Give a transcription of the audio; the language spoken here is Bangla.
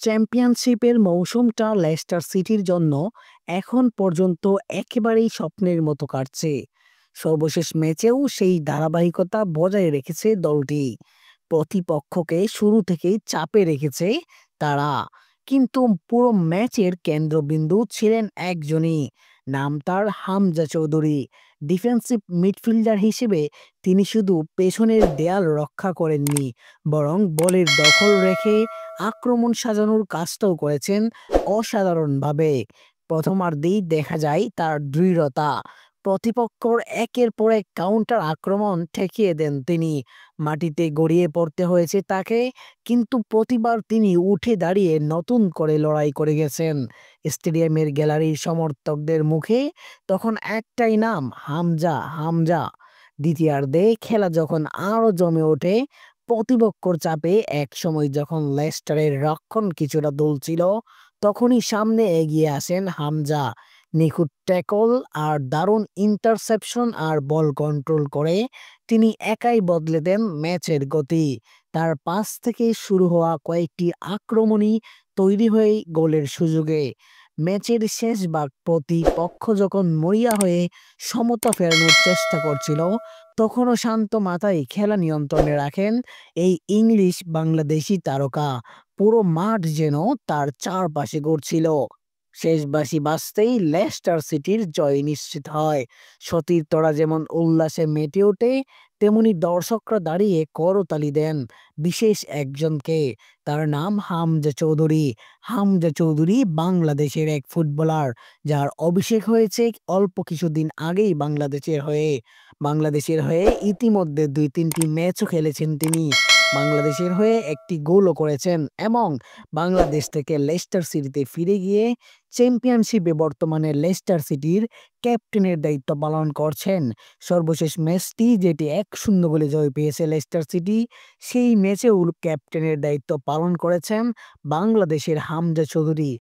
চ্যাম্পিয়নশিপের মৌসুমটা লেস্টার সিটির জন্য এখন পর্যন্ত একেবারেই স্বপ্নের মতো কাটছে। সর্বশেষ ম্যাচেও সেই ধারাবাহিকতা বজায় রেখেছে দলটি। প্রতিপক্ষকে শুরু থেকেই চাপে রেখেছে তারা। কিন্তু পুরো ম্যাচের কেন্দ্রবিন্দু ছিলেন একজনই, নাম তার হামজা চৌধুরী। ডিফেন্সিভ মিডফিল্ডার হিসেবে তিনি শুধু পেছনের দেয়াল রক্ষা করেননি, বরং বলের দখল রেখে আক্রমণ সাজানোর কাজটাও করেছেন অসাধারণভাবে। প্রথমার্ধেই দেখা যায় তার দৃঢ়তা। প্রতিপক্ষর একের পর এক কাউন্টার আক্রমণ ঠেকিয়ে দেন তিনি। মাটিতে গড়িয়ে পড়তে হয়েছে তাকে, কিন্তু প্রতিবার তিনি উঠে দাঁড়িয়ে নতুন করে লড়াই করে গেছেন। স্টেডিয়ামের গ্যালারির সমর্থকদের মুখে তখন একটাই নাম, হামজা, হামজা। দ্বিতীয়ার্ধে খেলা যখন আরো জমে ওঠে, প্রতিপক্ষর চাপে একসময় যখন লেস্টারের রক্ষণ কিছুটা দুলছিল, তখনই সামনে এগিয়ে আসেন হামজা। নিখুঁত ট্যাকল আর দারুণ ইন্টারসেপশন আর বল কন্ট্রোল করে তিনি একাই বদলে দেন ম্যাচের গতি। তার পাস থেকে শুরু হওয়া কয়েকটি আক্রমণই তৈরি হয়ে গোলের সুযোগে। ম্যাচের শেষ ভাগ প্রতিপক্ষ যখন মরিয়া হয়ে সমতা ফেরানোর চেষ্টা করছিল, তখনও শান্ত মাথায় খেলা নিয়ন্ত্রণে রাখেন এই ইংলিশ বাংলাদেশি তারকা। পুরো মাঠ যেন তার চারপাশে ঘুরছিল। শেষ বাঁশি বাজতেই লেস্টার সিটির জয় নিশ্চিত হয়। সতীর্থরা যেমন উল্লাসে মেতে ওঠে, তেমনি দর্শকরা দাঁড়িয়ে করতালি দেন বিশেষ একজনকে। তার নাম হামজা চৌধুরী। হামজা চৌধুরী বাংলাদেশের এক ফুটবলার, যার অভিষেক হয়েছে অল্প কিছুদিন আগেই বাংলাদেশের হয়ে ইতিমধ্যে ২-৩টি ম্যাচও খেলেছেন তিনি। বাংলাদেশের হয়ে একটি গোলও করেছেন এবং বাংলাদেশ থেকে লেস্টার সিটিতে ফিরে গিয়ে চ্যাম্পিয়নশিপে বর্তমানে লেস্টার সিটির ক্যাপ্টেনের দায়িত্ব পালন করছেন। সর্বশেষ ম্যাচটি যেটি ১-০ গোলে জয় পেয়েছে লেস্টার সিটি, সেই ম্যাচেও ক্যাপ্টেনের দায়িত্ব পালন করেছেন বাংলাদেশের হামজা চৌধুরী।